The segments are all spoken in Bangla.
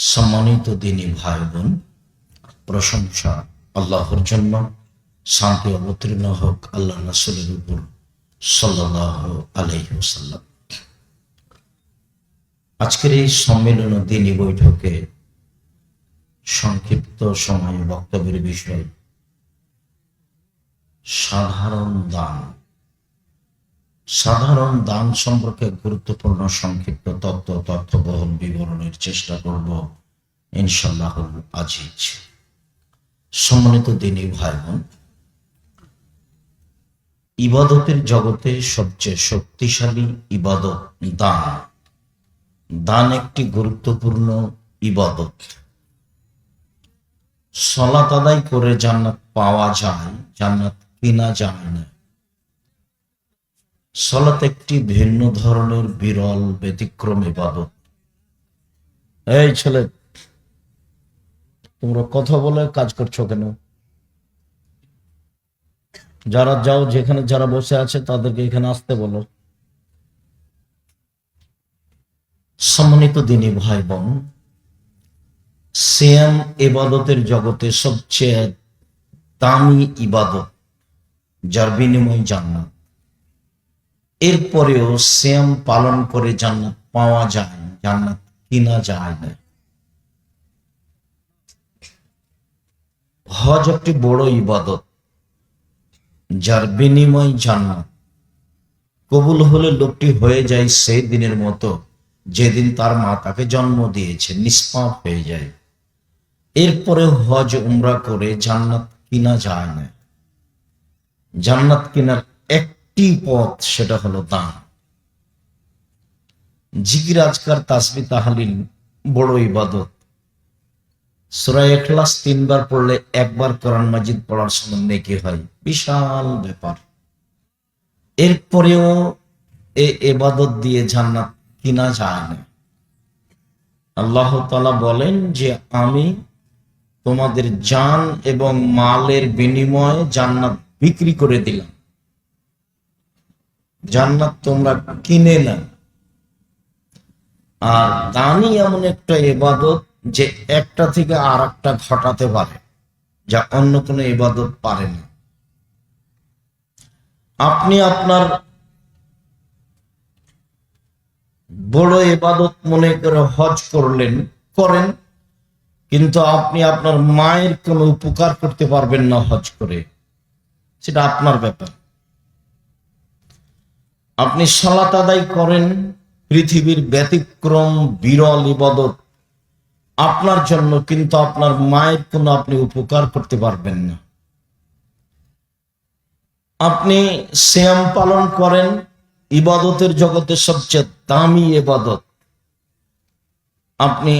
সম্মানিত দিনী ভাই বোন, প্রশংসা আল্লাহর জন্য। শান্তি অবতীর্ণ হোক আল্লাহ রাসূলের উপর সাল্লাল্লাহু আলাইহি ওয়াসাল্লাম। আজকের এই সম্মেলন ও দিনী বৈঠকে সংক্ষিপ্ত সময়ে বক্তব্যের বিষয় সাধারণ দান। সাধারণ দান সম্পর্কে গুরুত্বপূর্ণ সংক্ষিপ্ত তথ্যবহুল বিবরণের চেষ্টা করব ইনশাআল্লাহ আজিজ। সম্মানিত দিনী ভাই বোন, ইবাদতের জগতে সবচেয়ে শক্তিশালী ইবাদত দান। দান একটি গুরুত্বপূর্ণ ইবাদত। সালাত আদায় করে জান্নাত পাওয়া যায়, জান্নাত কিনা যায় না। সালাত একটি ভিন্ন ধরনের বিরল ব্যতিক্রম ইবাদত। এই ছেলে, তোমরা কথা বলে কাজ করছো কেন? যারা যাও, যেখানে যারা বসে আছে তাদেরকে এখানে আসতে বলো। সম্মানিত দিনী ভাই বোন, সিয়াম ইবাদতের জগতে সবচেয়ে দামি ইবাদত, যার বিনিময় জান্নাত। এরপরেও সিয়াম পালন করে জান্নাত পাওয়া যায়, জান্নাত কিনা যায় না। হজ একটি বড় ইবাদত, যার বিনিময় জান্নাত। কবুল হলে লোকটি হয়ে যায় সেই দিনের মতো যেদিন তার মা তাকে জন্ম দিয়েছে, নিষ্পাপ হয়ে যায়। এরপরে হজ উমরা করে জান্নাত কিনা যায় না। জান্নাত কিনার একটি পথ, সেটা হলো দান। জিকির, আজকার, তাসবিহ, তাহলিল বড় ইবাদত। সূরা ইখলাস ৩ বার পড়লে একবার কোরআন মাজিদ পড়ার সমান নেকি হয়, বিশাল ব্যাপার। এরপরেও এই ইবাদত দিয়ে জান্নাত কিনা যায় না। আল্লাহ তাআলা বলেন যে আমি তোমাদের জান এবং মালের বিনিময়ে জান্নাত বিক্রি করে দিলাম। জান্নাত তোমরা কিনে না। আর দানই এমন একটা ইবাদত যে একটা থেকে আর একটা ঘটাতে পারে, যা অন্য কোনো ইবাদত পারে না। আপনি আপনার বড় ইবাদত মনে করে হজ করেন, কিন্তু আপনি আপনার মায়ের কোনো উপকার করতে পারবেন না হজ করে, সেটা আপনার ব্যাপার। আপনি সালাত আদায় করেন, পৃথিবীর ব্যতিক্রম বিরল ইবাদত আপনার জন্য, কিন্তু আপনার মায়ের কোনো আপনি উপকার করতে পারবেন না। আপনি সিয়াম পালন করেন, ইবাদতের জগতে সবচেয়ে দামি ইবাদত। আপনি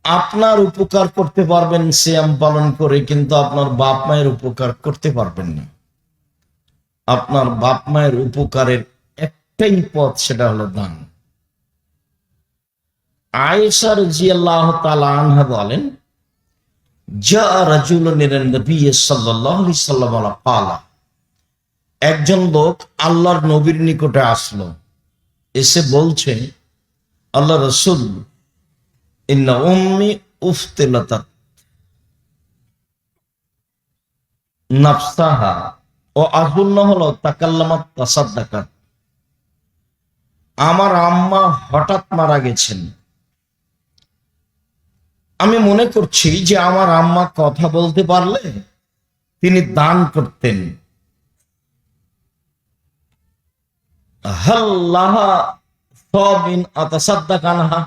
আপনার উপকার করতে পারবেন সিয়াম পালন করে, কিন্তু আপনার বাপ মায়ের উপকার করতে পারবেন না। আপনার বাপ মায়ের উপকারের একটাই পথ, সেটা হলো দান। আয়েশা রাদিয়াল্লাহু তাআলা আনহা বলেন, জা রাজুলুন ইলা নবী সাল্লাল্লাহু আলাইহি ওয়াসাল্লাম ক্বালা, একজন লোক আল্লাহর নবীর নিকটে আসলো, এসে বলছে, আল্লাহ রাসূল, ইন্না উম্মি উফতিলাতাত নাফসাহা ও আযুন্না হলো তাকাল্লামাত তাসাদ্দাকাত। আমার আম্মা হঠাৎ মারা গেছেন। আমি মনে করছি যে আমার আম্মা কথা বলতে পারলে তিনি দান করতেন। হাল্লাহা সাবিন আতাসাদ্দাকানহা,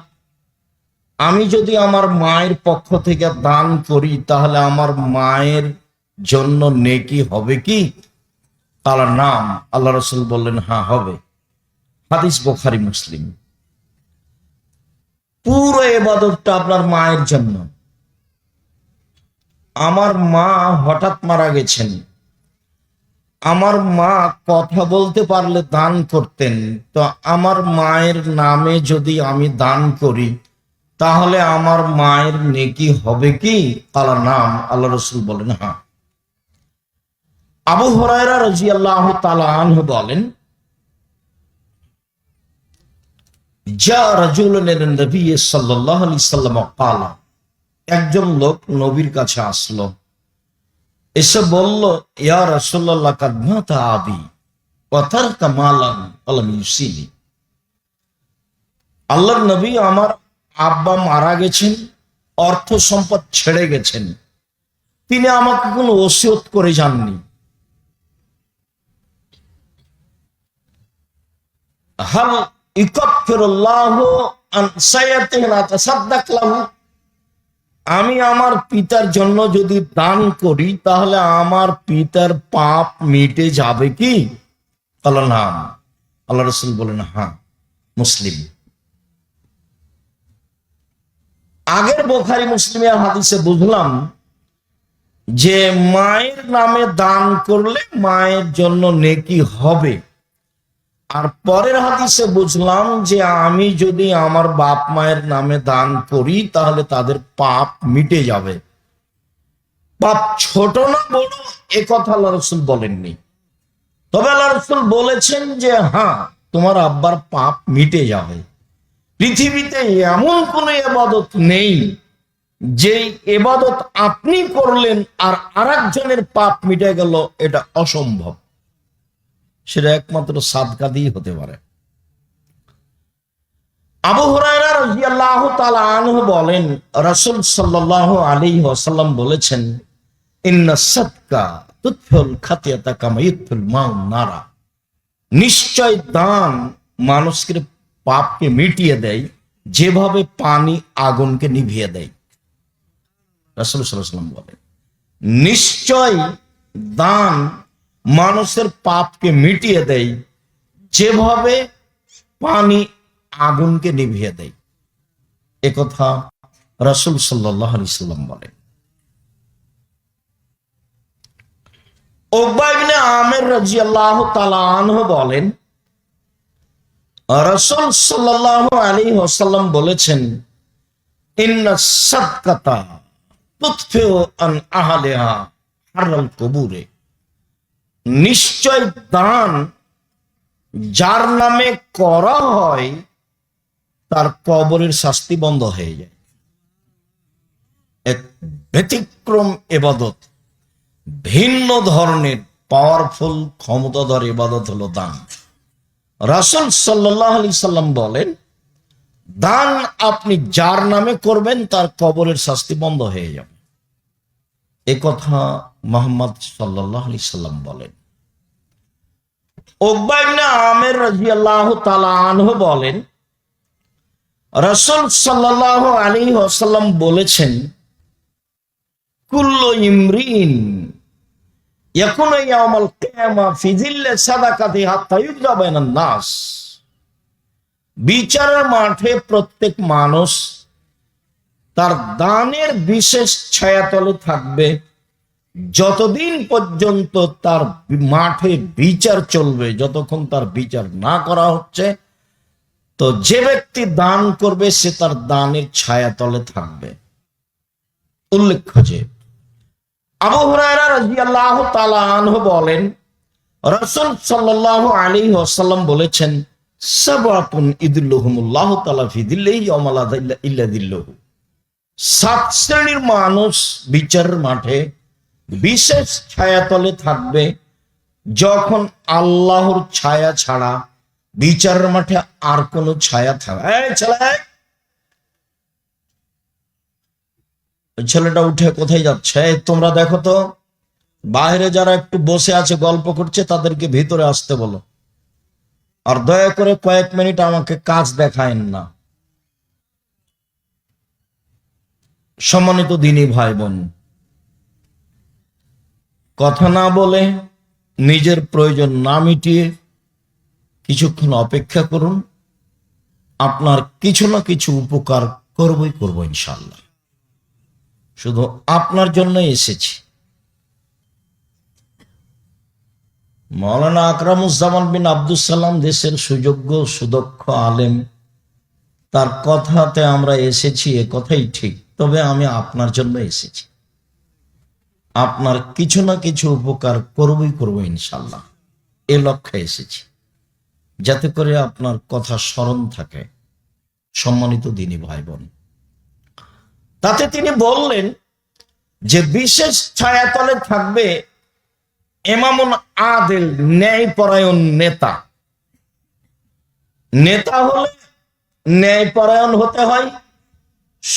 আমি যদি আমার মায়ের পক্ষ থেকে দান করি তাহলে আমার মায়ের জন্য নেকি হবে কি? তার নাম, আল্লাহ রাসূল বললেন, হ্যাঁ হবে। হাদিস বুখারী মুসলিম। পুরো ইবাদতটা আপনার মায়ের জন্য। আমার মা হঠাৎ মারা গেছেন, আমার মা কথা বলতে পারলে দান করতেন, তো আমার মায়ের নামে যদি আমি দান করি তাহলে আমার মায়ের নেকি হবে কি? তার নাম, আল্লাহ রাসূল বলেন, হ্যাঁ। আবু হুরায়রা রাদিয়াল্লাহু তাআলা আনহু বলেন, জা রাজুলুন ইলা নবী সাল্লাল্লাহু আলাইহি ওয়াসাল্লাম ক্বালা, একজন লোক নবীর কাছে আসলো, এসে বলল, ইয়া রাসূলুল্লাহ কাদ মাতা আবি ওয়া তারকা মালান ফালাম ইউসিনি। আল্লাহর নবী, আমার আব্বা মারা গেছেন, অর্থ সম্পদ ছেড়ে গেছেন, তিনি আমাকে কোনো ওসিয়ত করে যাননি। হাল ইকাফিরুল্লাহু আন সাইয়্যাতিহি লা তাসাদ্দাক লাহু, আমি আমার পিতার জন্য যদি দান করি তাহলে আমার পিতার পাপ মিটে যাবে কি? আল্লাহ নাম, আল্লাহ রাসূল বলেন হ্যাঁ। মুসলিম। আগের বুখারী মুসলিমের হাদিসে বুঝলাম যে মায়ের নামে দান করলে মায়ের জন্য নেকি হবে, আর পরের হাদিসে বুঝলাম যে আমি যদি আমার বাপ মায়ের নামে দান করি তাহলে তাদের পাপ মিটে যাবে। পাপ ছোট না বড় এ কথা আল্লাহ রাসূল বলেননি, তবে আল্লাহ রাসূল বলেছেন যে হ্যাঁ, তোমার আব্বার পাপ মিটে যাবে। পৃথিবীতে এমন কোন ইবাদত নেই যে ইবাদত আপনি করলেন আর আরেকজনের পাপ মিটে গেল, এটা অসম্ভব। সেটা একমাত্র সাদকা দিয়ে হতে পারে। আবু হুরায়রা রাদিয়াল্লাহু তাআলা আনহু বলেন, রাসূল সাল্লাল্লাহু আলাইহি ওয়াসাল্লাম বলেছেন, ইন্না সাদকা তুতফিউল খাতিয়াতা কামা ইউতফিল মাউন নারা, নিশ্চয় দান মানুষের পাপকে মিটিয়ে দেয় যেভাবে পানি আগুনকে নিভিয়ে দেয়। রাসূল সাল্লাল্লাহু আলাইহি ওয়াসাল্লাম বলেন, নিশ্চয় দান মানুষের পাপকে মিটিয়ে দেয় যেভাবে পানি আগুনকে নিভিয়ে দেয়। একথা রাসূল সাল্লাল্লাহু আলাইহি ওয়াসাল্লাম বলেন। উকবা ইবনে আমির রাদিয়াল্লাহু তাআলা আনহু বলেন, রাসূল সাল্লাল্লাহু আলাইহি ওয়াসাল্লাম বলেছেন, ইন্না সাদকাতা তুতফিউ আন আহলিহা হাররাল কুবুরে, নিশ্চয় দান যার নামে করা হয় তার কবরের শাস্তি বন্ধ হয়ে যায়। এক ব্যতিক্রম ইবাদত, ভিন্ন ধরনের পাওয়ারফুল ক্ষমতাধর ইবাদত হলো দান। রাসূল সাল্লাল্লাহু আলাইহি সাল্লাম বলেন, দান আপনি যার নামে করবেন তার কবরের শাস্তি বন্ধ হয়ে যাবে। এ কথা মুহাম্মদ সাল্লাল্লাহু আলাইহি সাল্লাম বলেন। উকবা ইবনে আমির রাদিয়াল্লাহু তাআলা আনহু বলেন, রাসূল সাল্লাল্লাহু আলাইহি ওয়াসাল্লাম বলেছেন, কুল্লু ইমরিন ইয়াকুনু ইয়াউমাল কিয়ামা ফি যিল্লি সাদাকাতি হাত্তা ইউযা বাইনান নাস, বিচারের মাঠে প্রত্যেক মানুষ তার দানের বিশেষ ছায়াতলে থাকবে যতদিন পর্যন্ত তার মাঠে বিচার চলবে। যতক্ষণ তার বিচার না করা হচ্ছে, তো যে ব্যক্তি দান করবে সে তার দানের ছায়াতলে থাকবে। উল্লেখ্য যে আবু হুরায়রা রাদিয়াল্লাহু তাআলা আনহু বলেন, রাসূল সাল্লাল্লাহু আলাইহি ওয়াসাল্লাম বলেছেন, সাবাতুন ইযিল্লুহুমুল্লাহু তাআলা ফি যিল্লিহি ইয়াওমা লা যিল্লা ইল্লা যিল্লুহু, 7 শ্রেণীর মানুষ বিচারের মাঠে বিশেষ ছায়াতলে থাকবে যখন আল্লাহর ছায়া ছাড়া বিচারের মাঠে আর কোন ছায়া থাকবে। ছেলেটা উঠে কোথায় যাচ্ছে? তোমরা দেখো তো, বাইরে যারা একটু বসে আছে গল্প করছে তাদেরকে ভিতরে আসতে বলো, আর দয়া করে কয়েক মিনিট আমাকে কাজ দেখায়েন না। সম্মানিত দিনী ভাই বোন, কথা না বলে, নিজের প্রয়োজন না মিটিয়ে কিছুক্ষণ অপেক্ষা করুন, আপনার কিছু না কিছু উপকার করবই করব ইনশাআল্লাহ। শুধু আপনার জন্য এসেছি। মাওলানা আকরামুজ্জামান বিন আব্দুস সালাম দেশের সুযোগ্য সুদক্ষ আলেম, তার কথাতে আমরা এসেছি, এ কথাই ঠিক। তবে আমি আপনার জন্য এসেছি, আপনার কিছু না কিছু উপকার করবই করব ইনশাআল্লাহ। এ লক্ষ্যে এসেছি, যাতে করে আপনার কথা স্মরণ থাকে। সম্মানিত দিনী ভাই বোন, তাতে তিনি বললেন যে বিশেষ ছায়াতলে থাকবে ইমামুন আদিল, ন্যায়পরায়ণ নেতা। নেতা হলে ন্যায়পরায়ণ হতে হয়,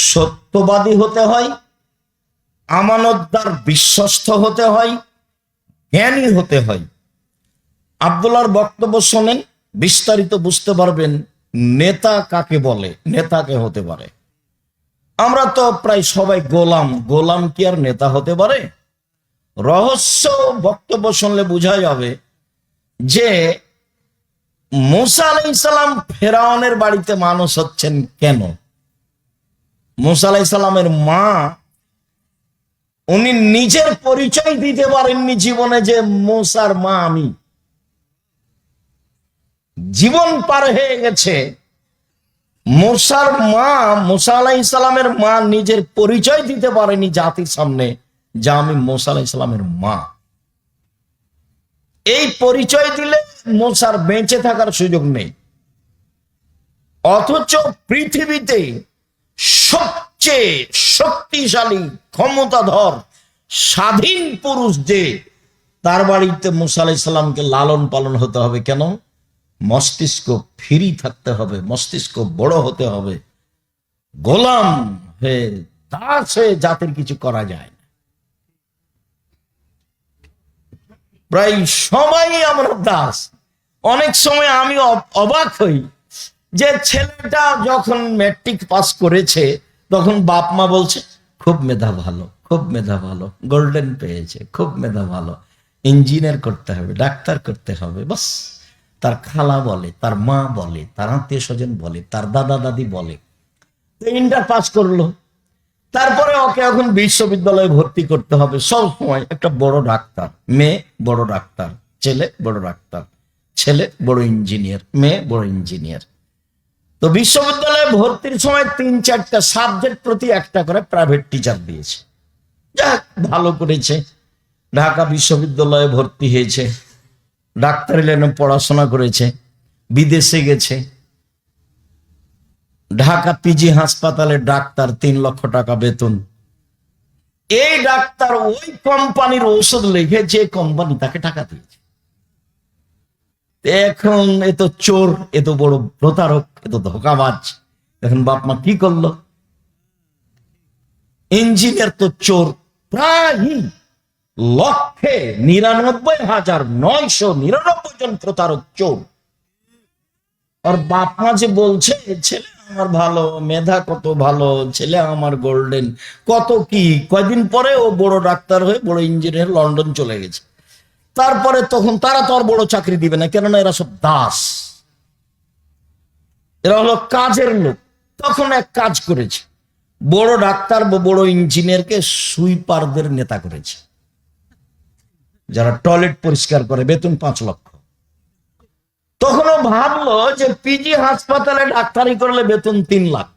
সত্যবাদী হতে হয়, আমানতদার বিশ্বস্ত হতে হয়, জ্ঞানী হতে হয়। আব্দুল্লাহর বক্তব্য শোনেন, বিস্তারিত বুঝতে পারবেন নেতা কাকে বলে, নেতাকে হতে পারে। আমরা তো প্রায় সবাই গোলাম, গোলাম কি আর নেতা হতে পারে? রহস্য বক্তব্য শুনলে বোঝা যাবে যে মুসা আলাইহিস সালাম ফেরাউনের বাড়িতে মানুষ হচ্ছেন কেন। মুসা আলাইহিস সালামের মা, উনি নিজের পরিচয় দিতে পারেননি জীবনে যে মুসার মা আমি। জীবন পার হয়ে গেছে, মুসার মা, মুসা আলাইহিস সালামের মা নিজের পরিচয় দিতে পারেনি জাতির সামনে যে আমি মুসা আলাইহিস সালামের মা। এই পরিচয় দিলে মুসার বেঁচে থাকার সুযোগ নেই। অথচ পৃথিবীতে সবচেয়ে শক্তিশালী, ক্ষমতাধর, স্বাধীন পুরুষ যে, তার বাড়িতে মুসা আলাইহিস সালামকে লালন পালন হতে হবে কেন? মস্তিষ্ক ফ্রি থাকতে হবে, মস্তিষ্ক বড় হতে হবে। গোলাম হয়ে, দাস হয়ে জাতির কিছু করা যায় না। প্রায় সবাই আমরা দাস। অনেক সময় আমি অবাক হই যে ছেলেটা যখন ম্যাট্রিক পাস করেছে তখন বাপ মা বলছে খুব মেধা ভালো, খুব মেধা ভালো, গোল্ডেন পেয়েছে, খুব মেধা ভালো, ইঞ্জিনিয়ার করতে হবে, ডাক্তার করতে হবে। বাস তার খালা বলে, তার মা বলে, তার আত্মীয় স্বজন বলে, তার দাদা দাদি বলে। তো ইন্টার পাস করলো, তারপরে ওকে এখন বিশ্ববিদ্যালয়ে ভর্তি করতে হবে। সব সময় একটা বড় ডাক্তার, মেয়ে বড় ডাক্তার, ছেলে বড় ডাক্তার, ছেলে বড় ইঞ্জিনিয়ার, মেয়ে বড় ইঞ্জিনিয়ার। তো বিশ্ববিদ্যালয়ে ভর্তির সময় 3-4টা সাবজেক্ট প্রতি একটা করে প্রাইভেট টিচার দিয়েছে। যাক, ভালো করেছে, ঢাকা বিশ্ববিদ্যালয়ে ভর্তি হয়েছে, ডাক্তারি লাইনে পড়াশোনা করেছে, বিদেশে গেছে, ঢাকা পিজি হাসপাতালে ডাক্তার, 3 লক্ষ টাকা বেতন। এই ডাক্তার ওই কোম্পানির ঔষধ লিখে, যে কোম্পানি তাকে টাকা দিয়েছে। এখন এ তো চোর, এ তো বড় প্রতারক, এ তো ধোকাবাজ। এখন বাপ মা কি করলো? ইঞ্জিনিয়ার তো চোর, প্রায় 1,99,999 জন প্রতারক চোর। আর বাপ মা যে বলছে ছেলে আমার ভালো, মেধা কত ভালো, ছেলে আমার গোল্ডেন, কত কি। কয়দিন পরে ও বড় ডাক্তার হয়ে, বড় ইঞ্জিনিয়ার, লন্ডন চলে গেছে। তারপরে তখন তারা তো আর বড় চাকরি দিবে না, কেননা এরা সব দাস, এরা হলো কাজের লোক। তখন এক কাজ করেছে, বড় ডাক্তার বা বড় ইঞ্জিনিয়ারকে সুইপারদের নেতা করেছে, যারা টয়লেট পরিষ্কার করে, বেতন 5 লক্ষ। তখনও ভাবলো যে পিজি হাসপাতালে ডাক্তারি করলে বেতন 3 লাখ,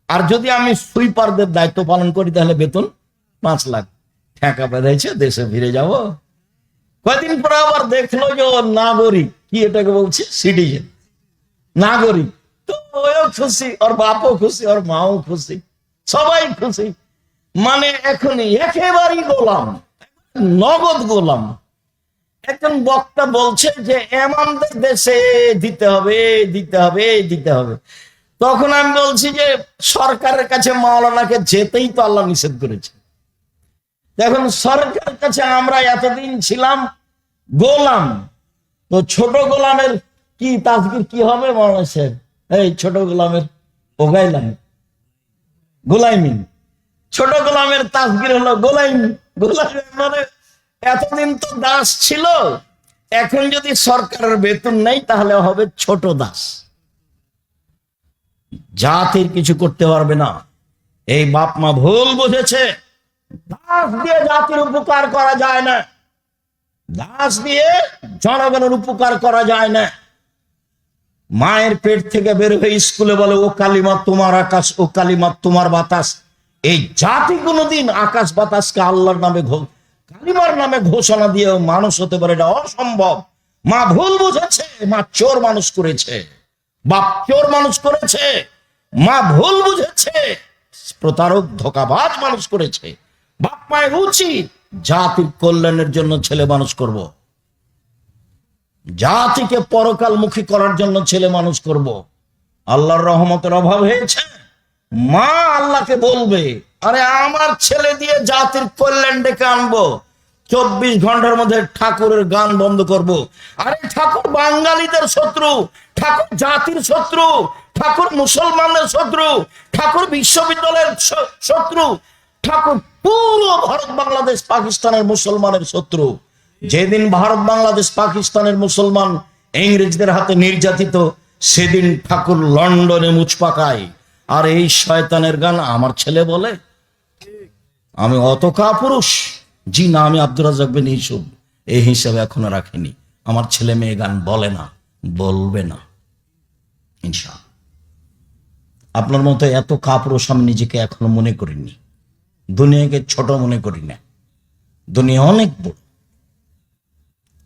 আর যদি আমি সুইপারদের দায়িত্ব পালন করি তাহলে বেতন 5 লাখ। ঠেকা বেঁধেছে, দেশে ফিরে যাব। কয়েকদিন পরে আবার দেখলো যে ও নাগরিক, কি এটাকে বলছে, সিটিজেন, নাগরিক। তো ওও খুশি, ওর বাপও খুশি, ওর মাও খুশি, সবাই খুশি। মানে এখন একেবারেই গোলাম, নগদ গোলাম। একজন বক্তা বলছে যে এমামদের দেশে দিতে হবে, দিতে হবে, দিতে হবে। তখন আমি বলছি যে সরকারের কাছে মাওলানাকে যেতেই তো আল্লাহ নিষেধ করেছে। এখন সরকারের কাছে আমরা এতদিন ছিলাম গোলাম, তো ছোট গোলামের কি তাসগীর কি হবে মাওলানা সাহেব? এই ছোট গোলামের ওগাইলাম, গোলাইমি। ছোট গোলামের তাসগীর হলো গোলাইমি। গোলামের মানে এতদিন তো দাস ছিল, এখন যদি সরকারের বেতন নেই তাহলে হবে ছোট দাস, জাতির কিছু করতে পারবে না। এই বাপ মা ভুল বুঝেছে। দাস দিয়ে জাতির উপকার করা যায় না, দাস দিয়ে জনগণের উপকার করা যায় না। মায়ের পেট থেকে বের হয়ে স্কুলে বলে ও কালিমা তোমার আকাশ, ও কালিমা তোমার বাতাস। এই জাতি কোনোদিন আকাশ বাতাসকে আল্লাহর নামে, কালিমার নামে ঘোষণা দিয়ে মানুষ হতে পারে, এটা অসম্ভব। মা ভুল বুঝেছে, মা চোর মানুষ করেছে, বাপ চোর মানুষ করেছে, মা ভুল বুঝেছে, প্রতারক ধোঁকাবাজ মানুষ করেছে। বাপ মায়ের উচিত জাতির কল্যাণের জন্য ছেলে মানুষ করব, জাতিকে পরকালমুখী করার জন্য ছেলে মানুষ করব। আল্লাহর রহমতের অভাব হয়েছে, মা আল্লাহকে বলবে, আরে আমার ছেলে দিয়ে জাতির কল্যাণ ডেকে আনবো, 24 ঘন্টার মধ্যে ঠাকুরের গান বন্ধ করব। আরে ঠাকুর বাঙালিদের শত্রু, ঠাকুর জাতির শত্রু, ঠাকুর মুসলমানদের শত্রু, ঠাকুর বিশ্ববিদ্যালয়ের শত্রু, ঠাকুর পুরো ভারত বাংলাদেশ পাকিস্তানের মুসলমানের শত্রু। যেদিন ভারত বাংলাদেশ পাকিস্তানের মুসলমান ইংরেজদের হাতে নির্যাতিত, সেদিন ঠাকুর লন্ডনে মুচ পাকায়। আর এই শয়তানের গান আমার ছেলে বলে? আমি অত কাপুরুষ? জি না, আমি আব্দুর রাজ্জাক বিন ইউসুফ এই হিসাবে এখনো রাখিনি। আমার ছেলে মেয়ে গান বলে না, বলবে না ইনশাআল্লাহ। আপনার মতো এত কাপুরুষ আমি নিজেকে এখনো মনে করিনি। দুনিয়াকে ছোট মনে করি না, দুনিয়া অনেক বড়।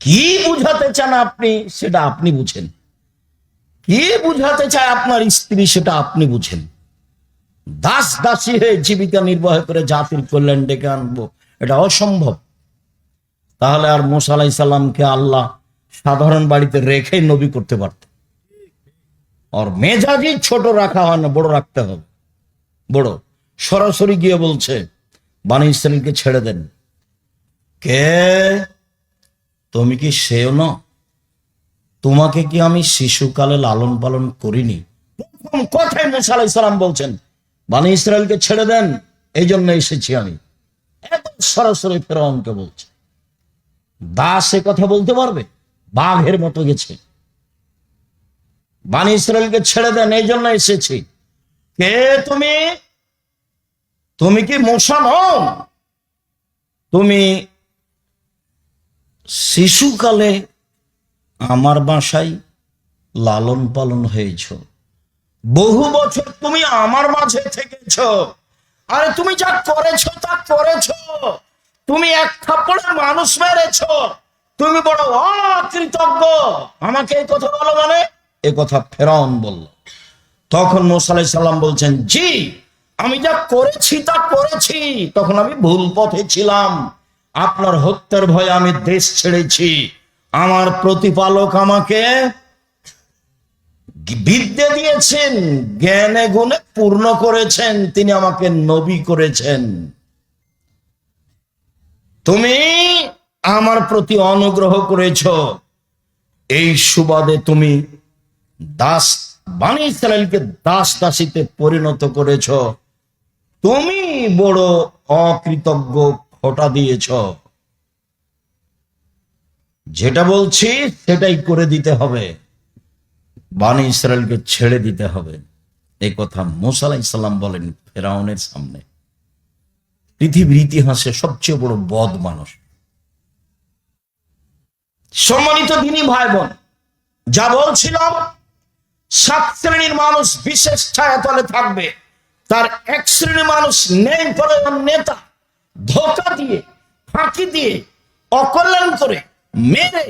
কি বুঝাতে চান আপনি সেটা আপনি বুঝেন, কি বুঝাতে চায় আপনার স্ত্রী সেটা আপনি বুঝেন। দাস দাসী হয়ে জীবিকা নির্বাহ করে জাতির কল্যাণ ডেকে আনবো, এটা অসম্ভব। তাহলে আর মুসা আলাইহিস সালামকে আল্লাহ সাধারণ বাড়িতে রেখে নবী করতে পারত। আর মেজাজই ছোট রাখা হয় না, বড় রাখতে হবে। বড় সরাসরি গিয়ে বলছে বনী ইসরাইলকে ছেড়ে দেন। কে তুমি? কি সেও না? তোমাকে কি আমি শিশুকালে লালন পালন করিনি? প্রথম কথাই মুসা আলাইহিস সালাম বলছেন বনী ইসরাইলকে ছেড়ে দেন, এই জন্য এসেছি আমি। একদম সরাসরি ফেরাউনকে বলছে। দাস এ কথা বলতে পারবে? বাঘের মতো গেছে। বনী ইসরাইলকে ছেড়ে দেন, এই জন্য এসেছি। কে তুমি? তুমি কি মূসা নও? তুমি শিশুকালে আমার বাসায় লালন পালন হয়েছ, বহু বছর তুমি আমার মাঝে থেকেছ। আরে তুমি যা করেছ তা করেছ, তুমি এক থাপ্পড়ে মানুষ মেরেছ, তুমি বড় অকৃতজ্ঞ। আমাকে এই কথা বলো মানে? এ কথা ফেরাউন বলল। তখন মুসা আলাইহিস সালাম বলছেন, জি আমি যা করেছি তা করেছি, তখন আমি ভুল পথে ছিলাম। আপনার হত্যার ভয়ে আমি দেশ ছেড়েছি। আমার প্রতিপালক আমাকে বিদ্যে দিয়েছেন, জ্ঞানে গুণে পূর্ণ করেছেন, তিনি আমাকে নবী করেছেন। তুমি আমার প্রতি অনুগ্রহ করেছ, এই সুবাদে তুমি দাস বনী ইসরাইলকে দাস দাসীতে পরিণত করেছ। তুমি বড় অকৃতজ্ঞ, খোটা দিয়েছ। যেটা বলছি সেটাই করে দিতে হবে, বনী ইসরাইলকে ছেড়ে দিতে হবে। এই কথা মুসা আলাইহিস সালাম বলেন ফেরাউনের সামনে। পৃথিবীর ইতিহাসে সবচেয়ে বড় বদ মানুষ। সম্মানিত দিনী ভাই বোন, যা বলছিলাম, 7 শ্রেণীর মানুষ বিশেষ ছায়াতলে থাকবে। তার এক শ্রেণীর মানুষ নেই পরায়ণ নেতা, ধোঁকা দিয়ে, ফাঁকি দিয়ে, অকল্যাণ করে, মেরে,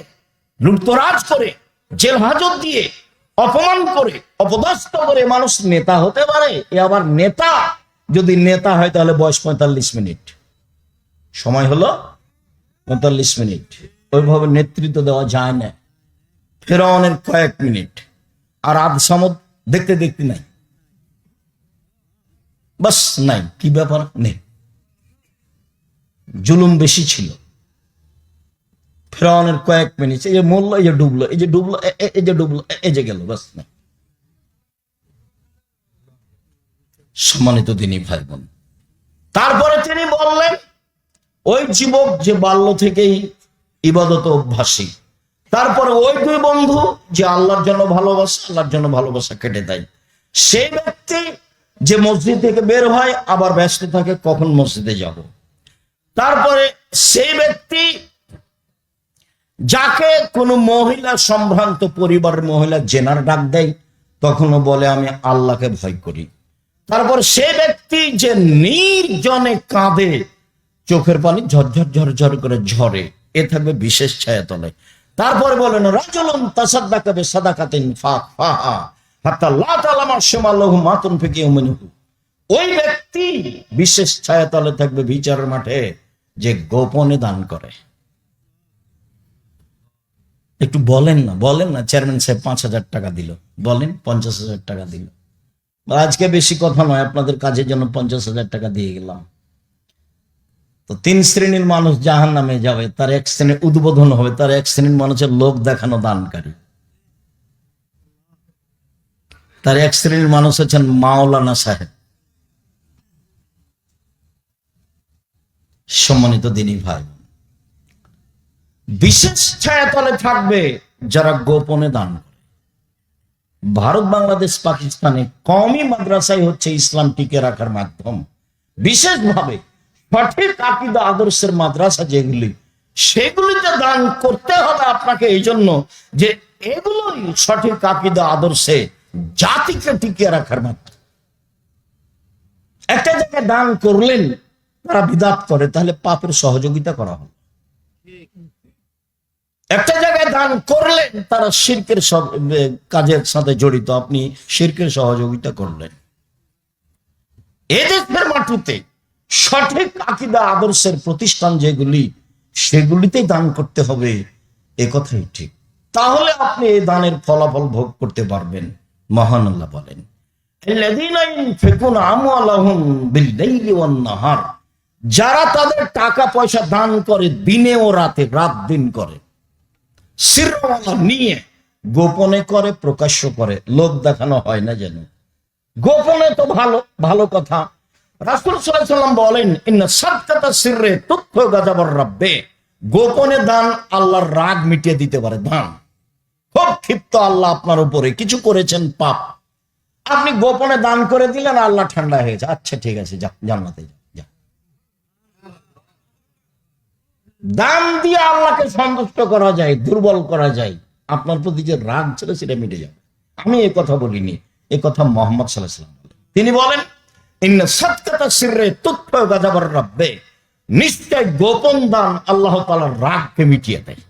লুটতরাজ করে, জেল হাজত দিয়ে, অপমান করে, অপদস্থ করে মানুষ নেতা হতে পারে। এ আবার নেতা, যদি নেতা হয় তাহলে বয়স 45 মিনিট, সময় হলো 45 মিনিট। ওইভাবে নেতৃত্ব দেওয়া যায় না। ফেরাউনের কয়েক মিনিট, আর আদ সামদ দেখতে দেখতে নাই, বাস নাই, কি ব্যাপার নেই। জুলুম বেশি ছিল। ফেরাউনের কয়েক মিনিট, এই যে মরলো, এই যে ডুবলো, এই যে ডুবলো, এই যে ডুবলো, এই যে গেল, বাস নাই। সম্মানিত দিনী ভাই বোন, তারপরে তিনি বললেন, ওই যুবক যে বাল্য থেকেই ইবাদত অভ্যাসী, তারপরে ওই 2 বন্ধু যে আল্লাহর জন্য ভালোবাসা, আল্লাহর জন্য ভালোবাসা কেটে দেয়, সেই ব্যক্তি যে মসজিদ থেকে বের হয় আবার ব্যস্ত থাকে কখন মসজিদে যাব। তারপরে সেই ব্যক্তি যাকে কোনো মহিলা সম্ভ্রান্ত পরিবারের মহিলা জেনার ডাক দেয়, তখনও বলে আমি আল্লাহকে ভয় করি। তারপর সে ব্যক্তি যে নির্জনে কাঁদে, চোখের পানি ঝরঝর ঝরঝর করে ঝরে, এ থাকবে বিশেষ ছায়াতলে। তারপরে বলেন রাজুলুন তাসাদ্দাকা বিসাদাকাতিন ফাহা হাত্তা লা তা'লামা শিমালুহু মা তুনফিকু ইয়ামিনুহু। ওই ব্যক্তি বিশেষ ছায়াতলে থাকবে বিচারের মাঠে যে গোপনে দান করে। একটু বলেন না চেয়ারম্যান সাহেব 5,000 টাকা দিল, বলেন 50,000 টাকা দিল। আজকে বেশি কথা নয়, আপনাদের কাজের জন্য 50,000 টাকা দিয়ে গেলাম। তো 3 শ্রেণীর মানুষ জাহান্নামে যাবে, তার এক শ্রেণীর উদ্বোধন হবে, তার এক শ্রেণীর মানুষের লোক দেখানো দানকারী, তার এক শ্রেণীর মানুষ হচ্ছেন মাওলানা সাহেব। সম্মানিত দিনী ভাই, বিশেষ ছায়াতলে থাকবে যারা গোপনে দান করে। ভারত, বাংলাদেশ, পাকিস্তানে কওমি মাদ্রাসাই হচ্ছে ইসলাম টিকে রাখার মাধ্যম। বিশেষভাবে সঠিক আকীদা আদর্শের মাদ্রাসা যেগুলি, সেগুলিতে দান করতে হবে আপনাকে, এই জন্য যে এগুলোই সঠিক আকীদা আদর্শে জাতিকে টিকিয়ে রাখার মাধ্যম। একটা জায়গায় দান করলেন, তারা বিদাত করে, তাহলে পাপের সহযোগিতা করা হবে। একটা জায়গায় দান করলেন, তারা শিরকের কাজের সাথে জড়িত, আপনি শিরকের সহযোগিতা করলেন। এদেশের মাটিতে সঠিক আকীদা আদর্শের প্রতিষ্ঠান যেগুলি, সেগুলিতেই দান করতে হবে, এ কথাই ঠিক। তাহলে আপনি এই দানের ফলাফল ভোগ করতে পারবেন। মহান আল্লাহ বলেন, যারা তাদের টাকা পয়সা দান করে দিনে ও রাতে, রাত দিন করে, নিয়ে গোপনে করে, প্রকাশ্য করে, লোক দেখানো হয় না যেন। গোপনে তো ভালো ভালো কথা। রাসূল সাল্লাল্লাহু আলাইহি ওয়াসাল্লাম বলেন, ইন্না সাদকাতা সিররে তুতফু গাযাবার রাব্বে, গোপনে দান আল্লাহর রাগ মিটিয়ে দিতে পারে। দান খুব ক্ষিপ্ত আল্লাহ আপনার উপরে, কিছু করেছেন পাপ, আপনি গোপনে দান করে দিলেন, আল্লাহ ঠান্ডা হয়ে গেছে, আচ্ছা ঠিক আছে, যা জান্নাতে যা। দান দিয়ে আল্লাহকে সন্তুষ্ট করা যায়, দুর্বল করা যায়। আপনার প্রতি যে রাগ ছিল সেটা মিটে যাবে। আমি এই কথা বলিনি, এই কথা মুহাম্মদ সাল্লাল্লাহু আলাইহি ওয়াসাল্লাম বলেন। তিনি বলেন, ইন্না সাদকাতা সিররে তুতফু গাযাবার রাব্বে, নিশ্চয় গোপন দান আল্লাহ তাআলার রাগকে মিটিয়ে দেয়।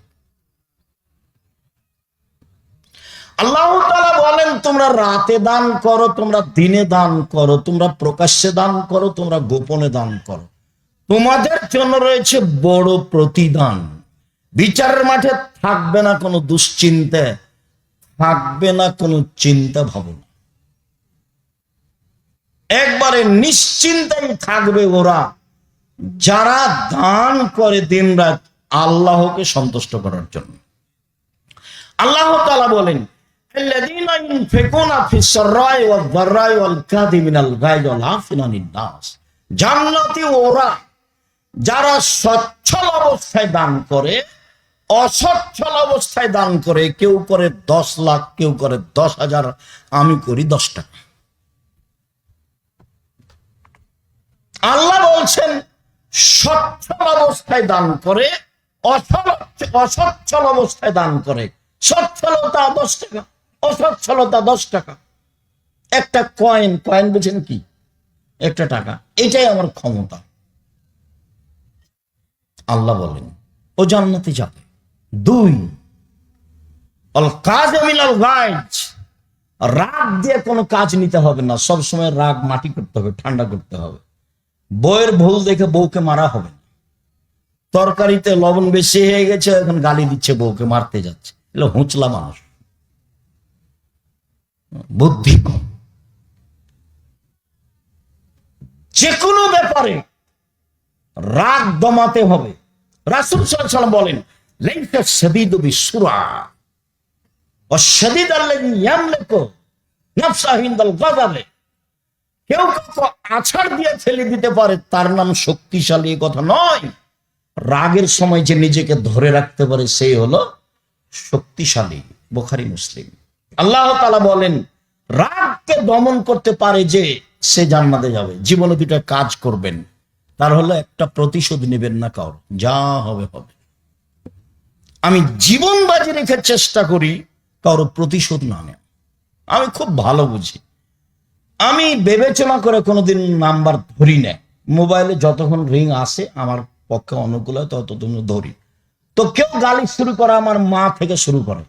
আল্লাহ তাআলা বলেন, তোমরা রাতে দান করো, তোমরা দিনে দান করো, তোমরা প্রকাশ্যে দান করো, তোমরা গোপনে দান করো, তোমাদের জন্য রয়েছে বড় প্রতিদান। বিচারের মাঠে থাকবে না কোনো দুশ্চিন্তা, থাকবে না কোনো চিন্তা ভাবনা, একবারে নিশ্চিন্তাই থাকবে ওরা যারা দান করে দিন রাত আল্লাহকে সন্তুষ্ট করার জন্য। আল্লাহ তাআলা বলেন, আল্লাযীনা ইউনফিকুনা ফিস সাররাই ওয়াদ দাররাই ওয়াল কাযিমিনাল গায়জ ওয়াল আফিনা আনিন নাস, জান্নাতি ওরা যারা সচ্ছল অবস্থায় দান করে, অসচ্ছল অবস্থায় দান করে। কেউ করে 10 লাখ, কেউ করে 10,000, আমি করি 10 টাকা। আল্লাহ বলছেন সচ্ছল অবস্থায় দান করে, অসচ্ছল অবস্থায় দান করে। সচ্ছলতা 10 টাকা, অসচ্ছলতা 10 টাকা। একটা কয়েন বুঝেন কি? একটা টাকা, এটাই আমার ক্ষমতা। আল্লাহ বলেন ও জান্নাতে যাবে। 2, আল কাযিমিনাল গায়জ, রাগ দিয়ে কোনো কাজ নিতে হবে না, সবসময় রাগ মাটি করতে হবে, ঠান্ডা করতে হবে। বউয়ের ভুল দেখে বউকে মারা হবে না। তরকারিতে লবণ বেশি হয়ে গেছে, এখন গালি দিচ্ছে, বউকে মারতে যাচ্ছে, এগুলো হুঁচলা মানুষ, বুদ্ধি কম। যে কোনো ব্যাপারে রাগ দমাতে হবে। রাসূল সাল্লাল্লাহু আলাইহি ওয়াসাল্লাম বলেন, লাইসা শাদীদু বিসুরা ওয়া শাদীদ আল্লাযী ইয়ামলিকু নাফসাহু ইনদাল গাযাবে। কেউ কাউকে আছাড় দিয়ে ফেলে দিতে পারে, তার নাম শক্তিশালী, কথা নয়। রাগের সময় যে নিজেকে ধরে রাখতে পারে, সেই হলো শক্তিশালী। বুখারী, মুসলিম। আল্লাহ তাআলা বলেন, রাগকে দমন করতে পারে যে, সে জান্নাতে যাবে। জীবনে 2টা কাজ করবেন, তার হলো একটা প্রতিশোধ নেবেন না কারো, যা হবে হবে। আমি জীবন বাজি রেখে চেষ্টা করি কারো প্রতিশোধ না নেওয়া। আমি খুব ভালো বুঝি, আমি বিবেচনা করে কোনোদিন নাম্বার ধরি না। মোবাইলে যতক্ষণ রিং আসে আমার পক্ষে অনুকূল হয় ততক্ষণ ধরি। তো কেউ গালি শুরু করা আমার মা থেকে শুরু করে,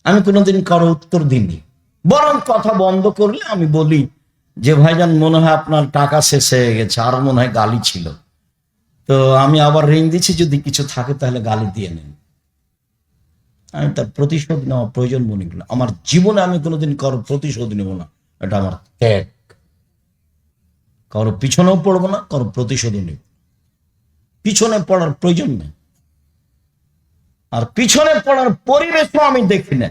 আমি কোনোদিন কারো উত্তর দিইনি। বরং কথা বন্ধ করলে আমি বলি যে ভাইজান মনে হয় আপনার টাকা শেষ হয়ে গেছে, আর মনে হয় গালি ছিল, তো আমি আবার রিং দিচ্ছি, যদি কিছু থাকে তাহলে গালি দিয়ে নেন। আমি তার প্রতিশোধ নেওয়া প্রয়োজন মনে করি। আমার জীবনে আমি কোনোদিন কারো প্রতিশোধ নেব না, এটা আমার ত্যাগ। কারো পিছনেও পড়বো না, কারো প্রতিশোধও নেব। পিছনে পড়ার প্রয়োজন নেই, আর পিছনে পড়ার পরিবেশও আমি দেখি না।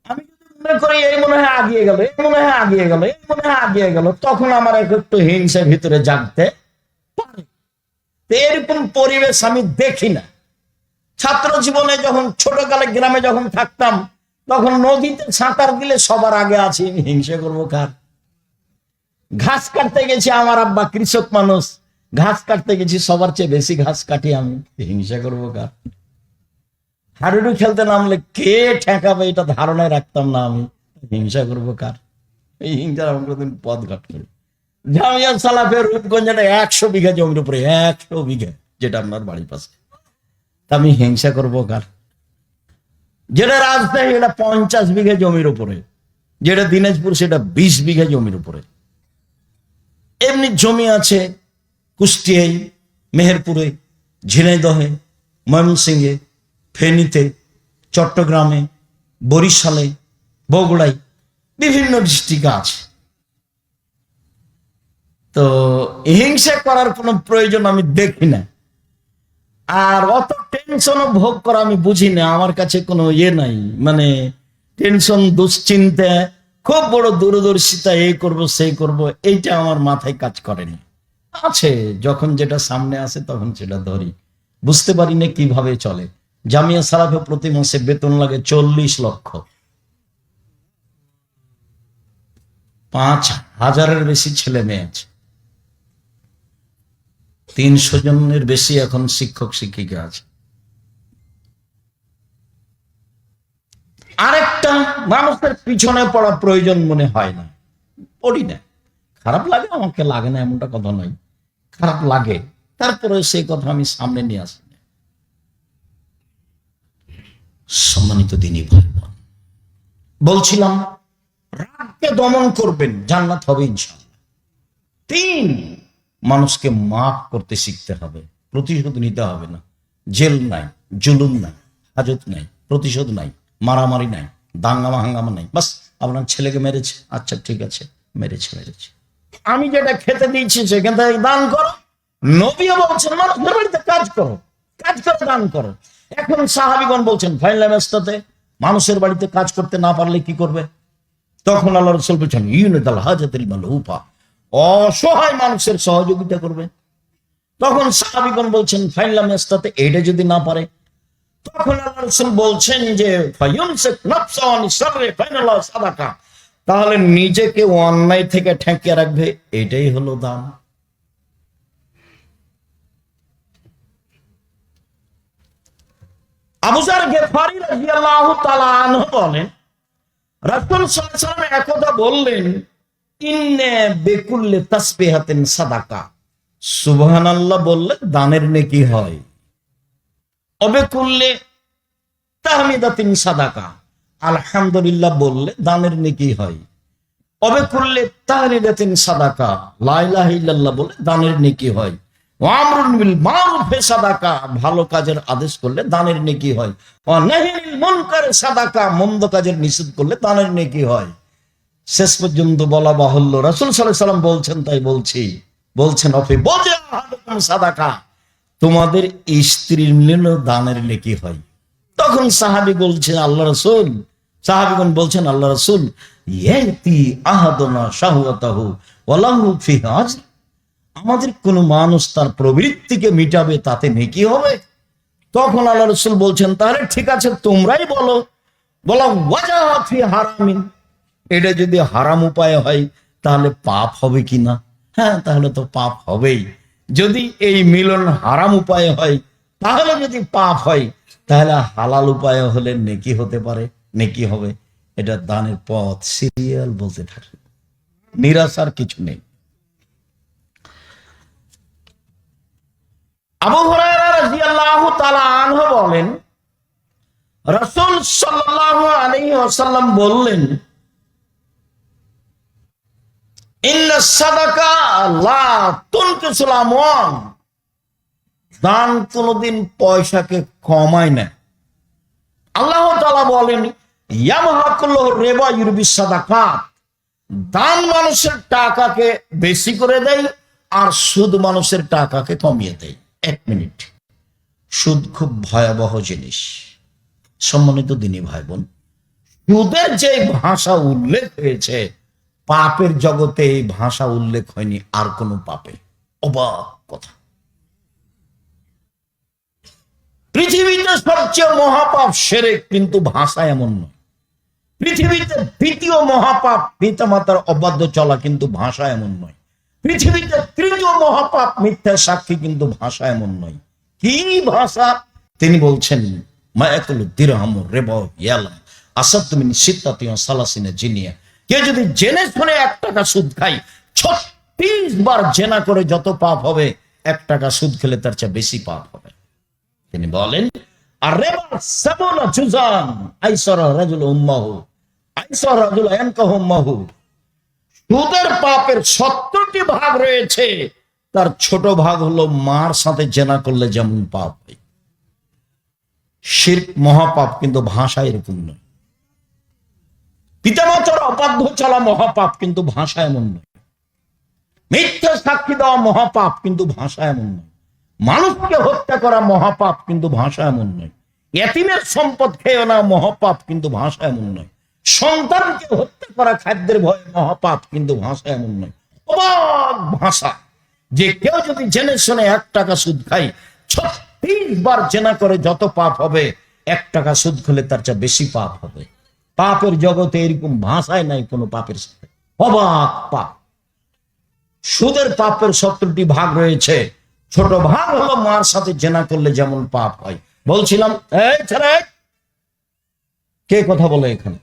আমি যদি মনে করি এই মনে হয় আগিয়ে গেল, এই মনে হয় আগিয়ে গেল, এই মনে হয় আগিয়ে গেল, তখন আমার একটু হিংসা ভিতরে জাগতে পারে। এরকম পরিবেশ আমি দেখি না। ছাত্র জীবনে যখন ছোটকালে গ্রামে যখন থাকতাম, তখন নদীতে সাঁতার দিলে সবার আগে আছি, হিংসা করবো কার? ঘাস কাটতে গেছি, আমার আব্বা কৃষক মানুষ, ঘাস কাটতে গেছি, সবার চেয়ে বেশি ঘাস কাটি আমি, হিংসা করবো কার? হাডুডু খেলতে নামলে কে ঠেকাবে এটা ধারণায় রাখতাম না আমি, হিংসা করবো কার? এই হিংসার আমি কোনদিন পথ ঘাট করি। জামিয়া সালাফের রূপগঞ্জ 100 বিঘা জমির উপরে, 100 বিঘা, যেটা আপনার বাড়ির পাশে, আমি হিংসা করবো কার? যেটা রাজশাহী এটা 50 বিঘা জমির উপরে, যেটা দিনাজপুর সেটা 20 বিঘা জমির উপরে। এমনি জমি আছে কুষ্টিয়ায়, মেহেরপুরে, ঝিনাইদহে, ময়মনসিংহে, ফেনীতে, চট্টগ্রামে, বরিশালে, বগুড়ায়, বিভিন্ন ডিস্ট্রিক্ট আছে। তো হিংসা করার কোনো প্রয়োজন আমি দেখি না, আর অত টেনশনও ভোগ করা আমি বুঝি না। আমার কাছে কোনো নাই, মানে টেনশন, দুশ্চিন্তা, খুব বড় দূরদর্শিতা, এই করব সেই করব, এইটা আমার মাথায় কাজ করেনি। আছে যখন যেটা সামনে আসে তখন সেটা ধরি, বুঝতে পারি না কিভাবে চলে। জামিয়া সালাফে প্রতি মাসে বেতন লাগে 40 লক্ষ, 5,000-এর বেশি ছেলে মেয়ে আছে, 300 জনের বেশি এখন শিক্ষক শিক্ষিকা আছে। আরেকটা, মানুষের পিছনে পড়া প্রয়োজন মনে হয় না, পড়ি না। খারাপ লাগে, আমাকে লাগে না এমনটা কথা নয়, খারাপ লাগে, তারপরে সেই কথা আমি সামনে নিয়ে আসি না। সম্মানিত দিনী ভাই বোন, বলছিলাম রাগকে দমন করবেন, জান্নাত হবে ইনশাআল্লাহ। 3, মানুষকে মাফ করতে শিখতে হবে, প্রতিশোধ নিতে হবে না। জেল নাই, জুলুম নাই, হাজত নাই, প্রতিশোধ নাই, মারামারি নাই, দাঙ্গামা হাঙ্গামা নাই। বাস আপনার ছেলেকে মেরেছে, আচ্ছা ঠিক আছে, মেরেছে, আমি যেটা খেতে দিয়েছি সেখান থেকে দান করো। নবীও বলছেন মানুষের বাড়িতে কাজ করো, কাজ করে দান করো। এখন সাহাবীগণ বলছেন ফাইনাল মেস্তাতে মানুষের বাড়িতে কাজ করতে না পারলে কি করবে? তখন আল্লাহ রাসূল বলছেন ইউনিদাল হাজাতিল মালহুফা, অসহায় মানুষের সহযোগিতা করবে। তখন সাহাবীগণ বলছেন ফাইনাল মেস্তাতে এটা যদি না পারে, তখন আল্লাহ রাসূল বলছেন যে ফায়ুমসিক নাফসান শাররি ফাইনাল সাদাকা, তাহলে নিজেকে অন্যায় থেকে ঠেকিয়ে রাখবে, এটাই হলো দান। আবু যার গিফারী রাদিয়াল্লাহু তাআলা আনহু বলেন, রাসূল সাল্লাল্লাহু আলাইহি ওয়াসাল্লাম একদা বললেন, ইন্না বিকুল্লি তাসবিহাতিন সাদাকা, সুবহানাল্লাহ বললে দানের নেকি হয়, অবিকুল্লি তাহমিদাতিন সাদাকা, আলহামদুলিল্লাহ বললে দানের নেকি হয়, অবিকুল্লি তাহলিলাতিন সাদাকা, লা ইলাহা ইল্লাল্লাহ বলে দানের নেকি হয়, ওয়া আমরুন বিল মারুফ সাদাকা, ভালো কাজের আদেশ করলে দানের নেকি হয়, ওয়া নাহিল মুনকার সাদাকা, মন্দ কাজের নিষেধ করলে দানের নেকি হয়। শেষ পর্যন্ত বলা বাহুল্য, রাসূল সাল্লাল্লাহু আলাইহি ওয়াসাল্লাম বলছেন, তাই বলছেন অফি বজা আহাদুকুম সাদাকা, তোমাদের স্ত্রীর মিলনও দানের নেকি হয়। তখন সাহাবীগণ বলছেন আল্লাহ রাসূল, ইয়াতি আহাদুনা শাহওয়াতাহু ওয়া লাহু ফিহা আজর, আমাদের কোন মানুষ তার প্রবৃত্তিকে মিটাবে, তাতে নেকি হবে। তখন আল্লাহ রাসূল বলছেন, তাহলে ঠিক আছে, তোমরাই বলো ওয়াজা ফি হারামিন, এটা যদি হারাম উপায় হয় তাহলে পাপ হবে কিনা? হ্যাঁ, তাহলে তো পাপ হবেই। যদি এই মিলন হারাম উপায় হয়, তাহলে যদি পাপ হয়, তাহলে হালাল উপায় হলে নেকি হতে পারে, নেকি হবে। এটা দানের পথ, সিরিয়াল বলতে থাকে, নিরাশার কিছু নেই। আবু হুরায়রা রাদিয়াল্লাহু তাআলা আনহু বলেন, রাসূল সাল্লাল্লাহু আলাইহি ওয়াসাল্লাম বললেন, ইন্না সাদাকা লা তুনকিসুল আমওয়াল, দান কোনদিন পয়সাকে কমায় না। আল্লাহ তাআলা বলেন ইয়ামহাকুল্লাহু রিবা ইউরবিস সাদাকাত, দান মানুষের টাকাকে বেশি করে দেয় আর সুদ মানুষের টাকাকে কমিয়ে দেয়। 1 মিনিট, সুদ খুব ভয়াবহ জিনিস। সম্মানিত দিনী ভাই বোন, সুদের যে ভাষা উল্লেখ হয়েছে, পাপের জগতে এই ভাষা উল্লেখ হয়নি আর কোন পাপে। অবাক কথা। পৃথিবীতে সবচেয়ে মহাপাপ শিরক, কিন্তু ভাষা এমন নয়। পৃথিবীতে দ্বিতীয় মহাপাপ পিতামাতার অবাধ্য চলা, কিন্তু ভাষা এমন নয়। পৃথিবীতে তৃতীয় মহাপাপ মিথ্যা সাক্ষী, কিন্তু ভাষা এমন নয়। কি ভাষা? তিনি বলছেন মায়াকুল দিরহাম রিবা ইয়ালাম আসাদু মিন সিত্তাতি ওয়া সালাসিনা জিনিয়া, কেউ যদি জেনে শুনে 1 টাকা সুদ খায়, 36 বার জেনা করে যত পাপ হবে, 1 টাকা সুদ খেলে তার চেয়ে বেশি পাপ হবে। তিনি বলেন আর রিবা সাবুনা জুজান আইসারা রাজুল উম্মাহু আইসারা রাজুল ইয়ানকাহু উম্মাহু, সুদের পাপের 70টি ভাগ রয়েছে, তার ছোট ভাগ হলো মার সাথে জেনা করলে যেমন পাপ হয়। শিরক মহাপাপ, কিন্তু ভাষা এরকম নয়। পিতামাতার অবাধ্য চলা মহাপাপ, কিন্তু ভাষা এমন নয়। মিথ্যা সাক্ষী দেওয়া মহাপাপ, কিন্তু ভাষা এমন নয়। মানুষকে হত্যা করা মহাপাপ, কিন্তু ভাষা এমন নয়। এতিমের সম্পদ খেয়ে না মহাপাপ, কিন্তু ভাষা এমন নয়। সন্তানকে হত্যা করা খাদ্যের ভয়ে মহাপাপ, কিন্তু ভাষা এমন নয়। অবাক ভাষা, যে কেউ যদি জেনে শুনে 1 টাকা সুদ খায়, 36 বার জেনা করে যত পাপ হবে, 1 টাকা সুদ খেলে তার চেয়ে বেশি পাপ হবে। পাপের জগতে এরকম ভাষায় নাই কোন পাপের সাথে। অবাক পাপ। সুদের পাপের 70টি ভাগ রয়েছে, ছোট ভাগ হলো মার সাথে জেনা করলে যেমন পাপ হয়। বলছিলাম এই ছেলে, কে কথা বলে এখানে?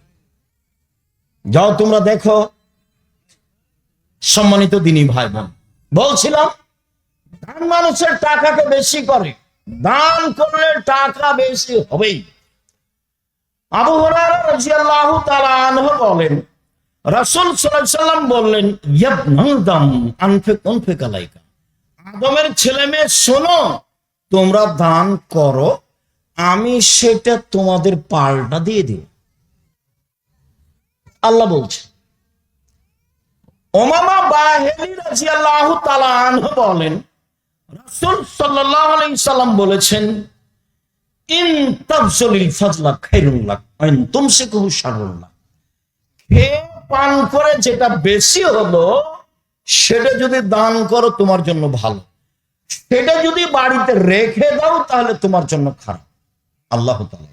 যাও তোমরা দেখো। সম্মানিত দিনী ভাই বোন, বলছিলাম দান মানুষের টাকাকে বেশি করে, দান করলে টাকা বেশি হবেই। আবু হুরায়রা রাদিয়াল্লাহু তাআলা আনহু বলেন রাসূল সাল্লাল্লাহু আলাইহি ওয়াসাল্লাম বললেন ইয়াবনা আদম আনফিক আলাইকা, আদমের ছেলে মেয়ে শোনো, তোমরা দান করো, আমি সেটা তোমাদের পাল্টা দিয়ে দিব। আল্লাহ বলছে। উমামা বাহিলী রাদিয়াল্লাহু তাআলা আনহু বলেন রাসূল সাল্লাল্লাহু আলাইহি সাল্লাম বলেছেন ইন তাবসুলিল ফাজলা খায়রুল লাক ওয়া ইন তুমসিকুহু শাররুল লাক, খেয়ে পান করে যেটা বেশি হলো সেটা যদি দান করো তোমার জন্য ভালো, সেটা যদি বাড়িতে রেখে দাও তাহলে তোমার জন্য খারাপ। আল্লাহ তাআলা।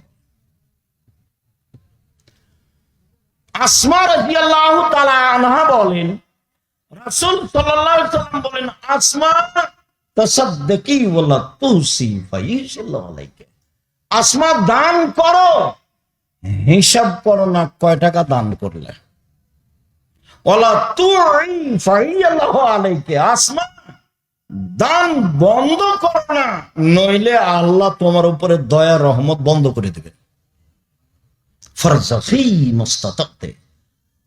আসমা রাদিয়াল্লাহু তাআলা আনহা বলেন রাসূল সাল্লাল্লাহু আলাইহি ওয়াসাল্লাম বলেন আসমা তাসাদ্দাকি ওয়ালা তুসি ফাইশাল্লাহু আলাইকা, আসমা দান করো, হিসাব করো না কয় টাকা দান করলে। ওয়ালা তুই ফাইশাল্লাহু আলাইকা, আসমা দান বন্ধ করো না, নইলে আল্লাহ তোমার উপরে দয়া রহমত বন্ধ করে দেবে। ফরজাফি মুস্তাতাতে,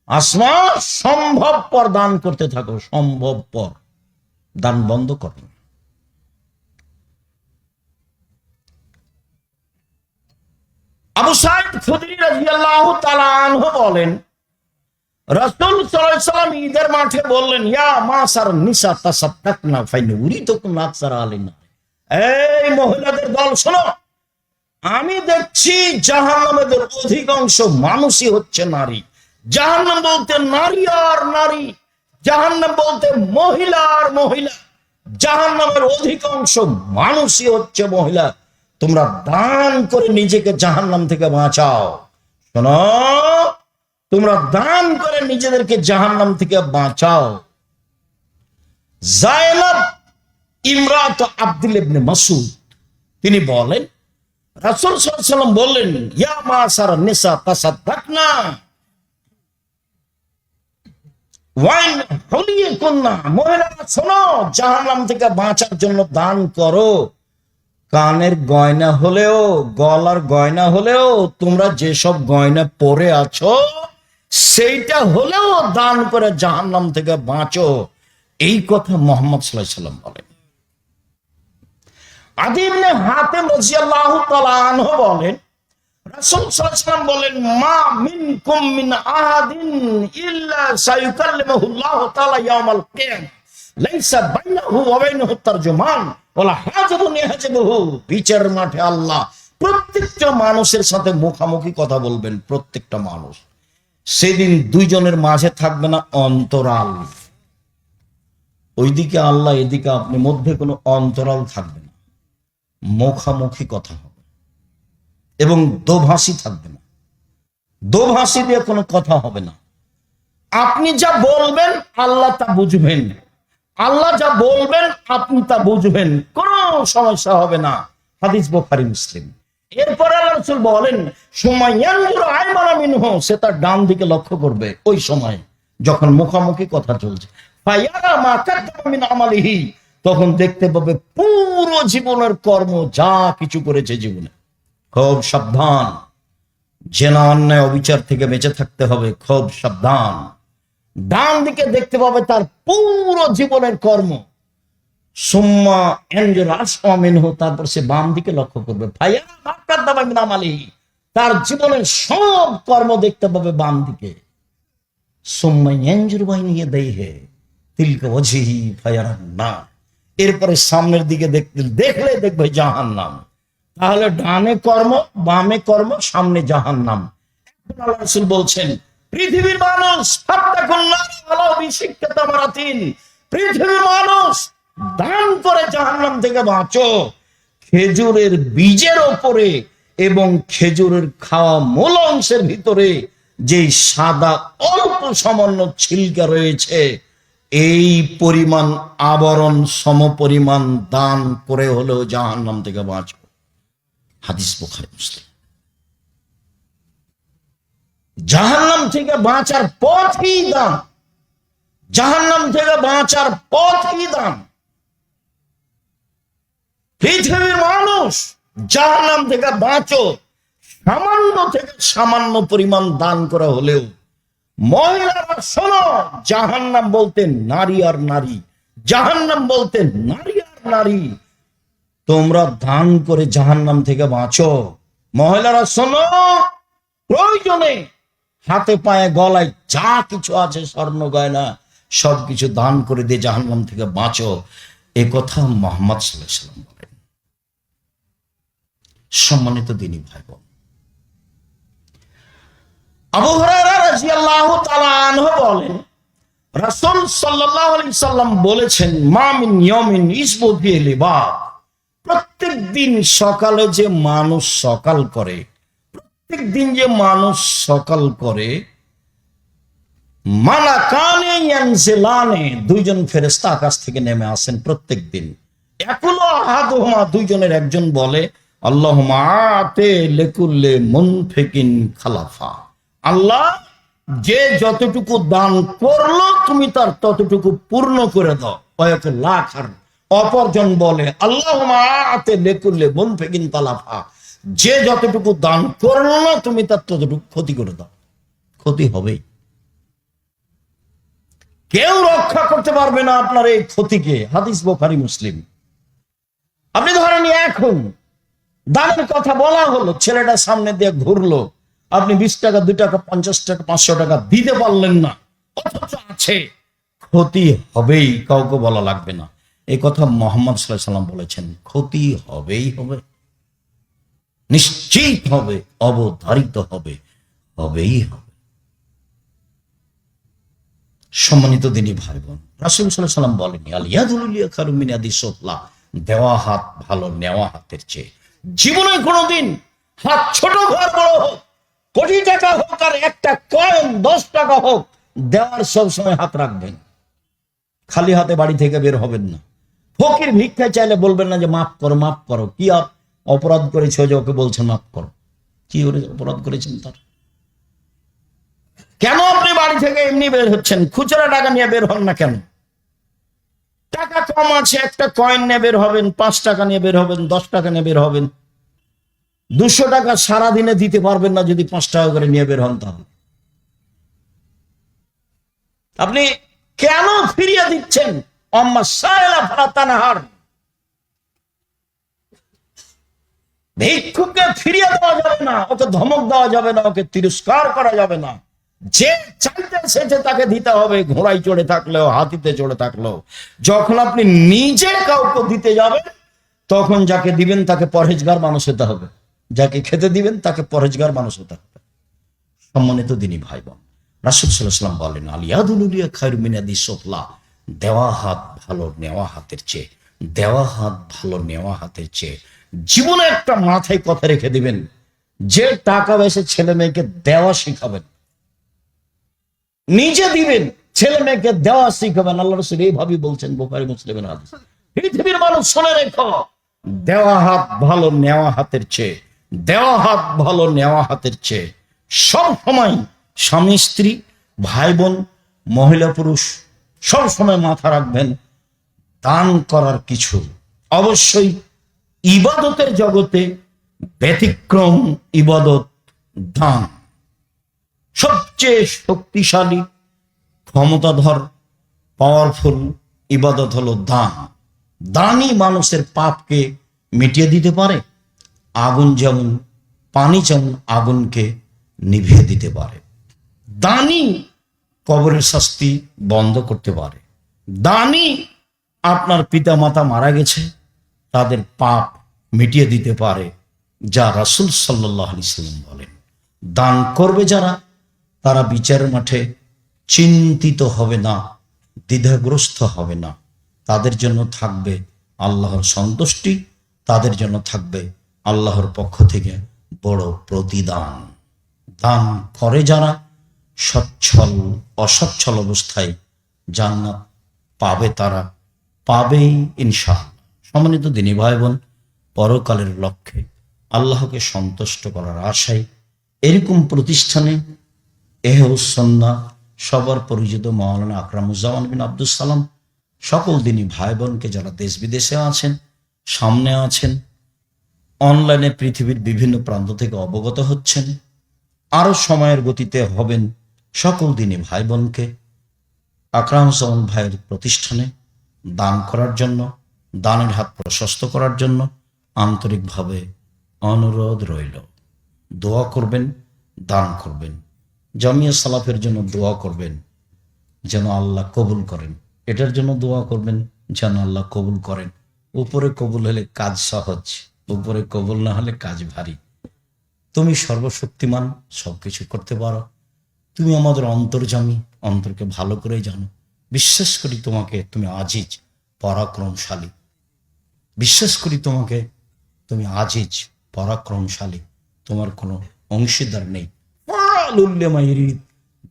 আসমা সম্ভবপর দান করতে থাকো, সম্ভবপর দান বন্ধ করো না। আবু সাঈদ খুদরি রাদিয়াল্লাহু তাআলা আনহু বলেন রাসূল সাল্লাল্লাহু আলাইহি ওয়াসাল্লাম ঈদের মাঠে বললেন ইয়া মাসার নিসা তাসাদদাকনা ফাইনুরিতুকুম আকসার আলাইনা, এই মহিলাদের দল শোনো, আমি দেখছি জাহান্নামের অধিকাংশ মানুষই হচ্ছে নারী। জাহান্নাম বলতে নারী আর নারী, জাহান্নাম বলতে মহিলা আর মহিলা, জাহান্নামের অধিকাংশ মানুষই হচ্ছে মহিলা। তোমরা দান করে নিজেকে জাহান্নাম থেকে বাঁচাও। শোনো, তোমরা দান করে নিজেদেরকে জাহান্নাম থেকে বাঁচাও। যায়েনাব ইমরাত আব্দুল ইবনে মাসউদ তিনি বলেন রাসূল সাল্লাল্লাহু আলাইহি ওয়াসাল্লাম বললেন ইয়া মাসার নিসা তাসাদদাকনা ওয়াইন হুলিয়াকুন্না, মহিলারা শোনো, জাহান্নাম থেকে বাঁচার জন্য দান করো। কানের গয়না হলেও, গলার গয়না হলেও, তোমরা যেসব গয়না পরে আছো সেইটা হলেও দান করে জাহান্নাম থেকে বাঁচো, এই কথা মুহাম্মদ সাল্লাল্লাহু আলাইহি সাল্লাম বলেন। আদি ইবনে হাতেম রাদিয়াল্লাহু তাআলা আনহু বলেন, রাসূল সাল্লাল্লাহু আলাইহি সাল্লাম বলেন, মা মিনকুম মিন আহাদিন ইল্লা সায়ুকাল্লিমুহুল্লাহু তাআলা ইয়াউমাল কিয়ামাহ লাইসা বাইনাহু ওয়া বাইনাহু তারজুমান ওয়ালা হাজাবুন ইয়াহজাবুহু। বিচার মাঠে আল্লাহ প্রত্যেকটা মানুষের সাথে মুখামুখি কথা বলবেন। প্রত্যেকটা মানুষ সেদিন দুইজনের মাঝে থাকবে না অন্তরাল। ওইদিকে আল্লাহ, এদিকে আপনি, মধ্যে কোনো অন্তরাল থাকবে না। মুখামুখি কথা হবে এবং দোভাষী থাকবে না। দোভাষী দিয়ে কোনো কথা হবে না। আপনি যা বলবেন আল্লাহ তা বুঝবেন, আল্লাহ যা বলবেন আপনি তা বুঝবেন, কোনো সমস্যা হবে না। হাদিস বুখারী মুসলিম। এরপরে আল্লাহ রাসূল বলেন, সুমাইয়ানজুরু আইমানা মিনহু, সে তার ডান দিকে লক্ষ্য করবে ওই সময় যখন মুখামুখি কথা চলছে। ফায়ারা মা কাদ্দামা মিন আমালিহি, তখন দেখতে পাবে পুরো জীবনের কর্ম যা কিছু করেছে জীবনে। খুব সাবধান, জেনা অন্যায় অবিচার থেকে বেঁচে থাকতে হবে, খুব সাবধান। ডান দিকে দেখতে পাবে তার পুরো জীবনের কর্ম। সুম্মা এনজুর আসওয়া মিনহু, তারপর সে বাম দিকে লক্ষ্য করবে। ফায়ারা মা কাদ্দামা মিন আমালিহি, তার জীবনের সব কর্ম দেখতে পাবে বাম দিকে। সুম্মা এনজুর বাইনা ইয়াদাইহি তিলকা ওয়াজহি ফায়ারান নার, এরপরে সামনের দিকে দেখলে দেখবে জাহান্নাম। তাহলে ডানে কর্ম, বামে কর্ম, সামনে জাহান্নাম। এখন আল্লাহ রাসূল বলছেন, পৃথিবীর মানুষ পৃথিবীর মানুষ দান করে জাহান্নাম থেকে বাঁচো। খেজুরের বীজের ওপরে এবং খেজুরের খাওয়া মূল অংশের ভিতরে যে সাদা অল্প সামান্য ছিলকা রয়েছে, এই পরিমাণ আবরণ সমপরিমাণ দান করে হলেও জাহান্নাম থেকে বাঁচো। হাদিস বুখারী মুসলিম। জাহান্নাম থেকে বাঁচার পথই দান, জাহান্নাম থেকে বাঁচার পথই দান। পৃথিবীর মানুষ জাহান্নাম থেকে বাঁচো, সামান্য থেকে সামান্য পরিমাণ দান করা হলেও। মহিলারা শোনো, জাহান্নাম বলতে নারী আর নারী, জাহান্নাম বলতে নারী আর নারী। তোমরা দান করে জাহান্নাম থেকে বাঁচো। মহিলারা শোনো, প্রয়োজনে হাতে পায়ে গলায় যা কিছু আছে স্বর্ণ গয়না সবকিছু দান করে দিয়ে জাহান্নাম থেকে বাঁচো। এ কথা মুহাম্মদ সাল্লাল্লাহু আলাইহি ওয়াসাল্লাম বলেন। সম্মানিত দিনী ভাই বোন, আবু হুরায়রা রাদিয়াল্লাহু তাআলা আনহু বলেন, রাসূল সাল্লাল্লাহু আলাইহি সাল্লাম বলেছেন, মা মিন ইয়াউমিন ইসবু ফিহি লিবাদ, প্রত্যেক দিন সকালে যে মানুষ সকাল করে, প্রত্যেক দিন যে মানুষ সকাল করে, মালাকানে ইয়ানজিলানে, দুইজন ফেরেশতা আকাশ থেকে নেমে আসেন প্রত্যেক দিন। একুলু আহাদুহুমা, দুইজনের একজন বলে, আল্লাহুম্মা আতে লিকুল্লি মুনফিকিন খালাফা, আল্লাহ যে যতটুকু দান করলো তুমি তার ততটুকু পূর্ণ করে দাও। লাখ। আর অপরজন বলে, আল্লাহুম্মা আতে লিকুল্লি মুনফিকিন তালাফা, যে যতটুকু দান করলো না তুমি তার ততটুকু ক্ষতি করে দাও। ক্ষতি হবেই, কেউ রক্ষা করতে পারবে না আপনার এই ক্ষতিকে। হাদিস বুখারী মুসলিম। আপনি ধরেন এখন দানের কথা বলা হলো, ছেলেটা সামনে দিয়ে ঘুরলো, আপনি 20 টাকা, 2 টাকা, 50 টাকা, 500 টাকা দিতে পারলেন না, অথচ আছে, ক্ষতি হবেই, কাউকে বলা লাগবে না। এই কথা মুহাম্মদ সাল্লাল্লাহু আলাইহি সাল্লাম বলেছেন। ক্ষতি হবেই হবে, নিশ্চিত হবে, অবধারিত হবে, হবেই হবে। সম্মানিত দিনী ভাই বোন, রাসূল সাল্লাল্লাহু আলাইহি সাল্লাম বলেন, আল ইয়াদুল ইলিয়া খায়রু মিন ইয়াদিস সুফলা, দেওয়া হাত ভালো নেওয়া হাতের চেয়ে। জীবনে কোনোদিন হাত ছোট হোক বড় হোক, কোটি টাকা হোক আর একটা কয়েন 10 টাকা হোক, দেওয়ার সবসময় হাত রাখবেন। খালি হাতে বাড়ি থেকে বের হবেন না। ফকির ভিক্ষা চাইলে বলবেন না যে মাফ করো, মাফ করো। কি অপরাধ করেছে যে ওকে বলছেন মাফ করো? কি অপরাধ করেছেন তার? কেন আপনি বাড়ি থেকে এমনি বের হচ্ছেন? খুচরা টাকা নিয়ে বের হন না কেন? টাকা কম আছে, একটা কয়েন নিয়ে বের হবেন, 5 টাকা নিয়ে বের হবেন, 10 টাকা নিয়ে বের হবেন। 200 টাকা সারাদিনে দিতে পারবেন না যদি 5 টাকা করে নিয়ে বের হন। তাহলে আপনি কেন ফিরিয়ে দিচ্ছেন? আম্মা সাইলা ফালা তানহার, ভিক্ষুককে ফিরিয়ে দেওয়া যাবে না, ওকে ধমক দেওয়া যাবে না, ওকে তিরস্কার করা যাবে না। যে চাইতে সেটা তাকে দিতে হবে, ঘোড়ায় চড়ে থাকলেও হাতিতে চড়ে থাকলেও। যখন আপনি নিজে কাউকে দিতে যাবেন, তখন যাকে দিবেন তাকে পরহেজগার মানুষ হতে হবে, যাকে খেতে দিবেন তাকে পরহেজগার মানুষ হতে হবে। সম্মানিত দিনী ভাই বোন, রাসূল সাল্লাল্লাহু আলাইহি ওয়াসাল্লাম বলেন, আলিয়াদুল উলিয়া খায়রু মিন ইয়াদিস সুফলা, দেওয়া হাত ভালো নেওয়া হাতের চেয়ে, দেওয়া হাত ভালো নেওয়া হাতের চেয়ে। জীবনে একটা মাথায় কথা রেখে দিবেন, যে টাকা পয়সা ছেলে মেয়েকে দেওয়া শিখাবেন, নিজে দিবেন, ছেলে মেয়েকে দেওয়া শিখাবেন। আল্লাহ রাসূল এইভাবেই বলছেন বুখারী মুসলিমের হাদিস। পৃথিবীর মানুষ শুনে রেখো, দেওয়া হাত ভালো নেওয়া হাতের চেয়ে, দেওয়া হাত ভালো নেওয়া হাতের চেয়ে। সব সময় স্বামী স্ত্রী ভাই বোন মহিলা পুরুষ সব সময় মাথা রাখবেন, দান করার কিছু অবশ্যই ইবাদতের জগতে ব্যতিক্রম ইবাদত দান। সবচেয়ে শক্তিশালী ক্ষমতাধর পাওয়ারফুল ইবাদত হলো দান। দানই মানুষের পাপকে মিটিয়ে দিতে পারে। আগুন যেমন, পানি যেমন আগুনকে নিভিয়ে দিতে পারে। দানই কবরের শাস্তি বন্ধ করতে পারে। দানই আপনার পিতা মাতা মারা গেছে তাদের পাপ মিটিয়ে দিতে পারে, যা রাসূল সাল্লাল্লাহু আলাইহি ওয়াসাল্লাম বলেন। দান করবে যারা, তারা বিচারের মাঠে চিন্তিত হবে না, দ্বিধাগ্রস্ত হবে না। তাদের জন্য থাকবে আল্লাহর সন্তুষ্টি, তাদের জন্য থাকবে আল্লাহর পক্ষ থেকে বড় প্রতিদান। দান করে যারা, সচ্ছল অসচ্ছল অবস্থায় জান্নাত পাবে, তারা পাবেই ইনশাআল্লাহ। সম্মানিত দিনী ভাই বোন, পরকালের লক্ষ্যে আল্লাহকে সন্তুষ্ট করার আশায় এরকম প্রতিষ্ঠানে এহলুস সুন্নাহ সবার পরিচিত মাওলানা আকরামুজ্জামান বিন আব্দুস সালাম সকল দিনী ভাই বোনকে যারা দেশ বিদেশে আছেন, সামনে আছেন, অনলাইনে পৃথিবীর বিভিন্ন প্রান্ত থেকে অবগত হচ্ছেন, আরো সময়ের গতিতে হবেন, সকল দিনী ভাই বোনকে আকরামুজ্জামান ভাইয়ের প্রতিষ্ঠানে দান করার জন্য, দানের হাত প্রশস্ত করার জন্য আন্তরিকভাবে অনুরোধ রইল। দোয়া করবেন, দান করবেন, জামিয়া সালাফের জন্য দোয়া করবেন যেন আল্লাহ কবুল করেন, এটার জন্য দোয়া করবেন যেন আল্লাহ কবুল করেন। উপরে কবুল হলে কাজ সহজ, উপরে কবুল না হলে কাজ ভারী। তুমি সর্বশক্তিমান, সবকিছু করতে পারো, তুমি আমাদের অন্তর্যামী, অন্তরকে ভালো করে জানো। বিশ্বাস করি তোমাকে, তুমি আজিজ পরাক্রমশালী। বিশ্বাস করি তোমাকে, তুমি আজিজ পরাক্রমশালী, তোমার কোনো অংশীদার নেই।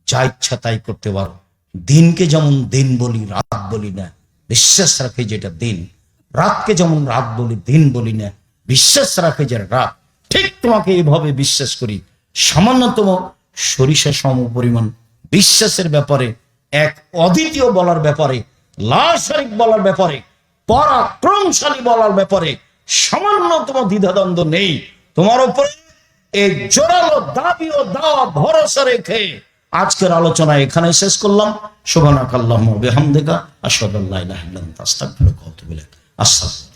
যা ইচ্ছা তাই করতে পারো। দিনকে যেমন দিন বলি, রাত বলি না, বিশ্বাস রাখে যেটা দিন। রাতকে যেমন রাত বলি, দিন বলি না, বিশ্বাস রাখে যে রাত। ঠিক তোমাকে এভাবে বিশ্বাস করি। সামান্যতম সরিষা সম পরিমাণ বিশ্বাসের ব্যাপারে, এক অদ্বিতীয় বলার ব্যাপারে, লা শারীক বলার ব্যাপারে, পরাক্রমশালী বলার ব্যাপারে সামান্যতম দ্বিধাদ্বন্দ্ব নেই। তোমার উপরে এই জোরালো দাবি ও দাওয়া ভরসা রেখে আজকের আলোচনা এখানে শেষ করলাম। সুবহানাকাল্লাহুম্মা ওয়া বিহামদিকা আশহাদু আল্লা ইলাহা ইল্লা আনতা আস্তাগফিরুকা ওয়া আতুবু ইলাইক। আসসালাম।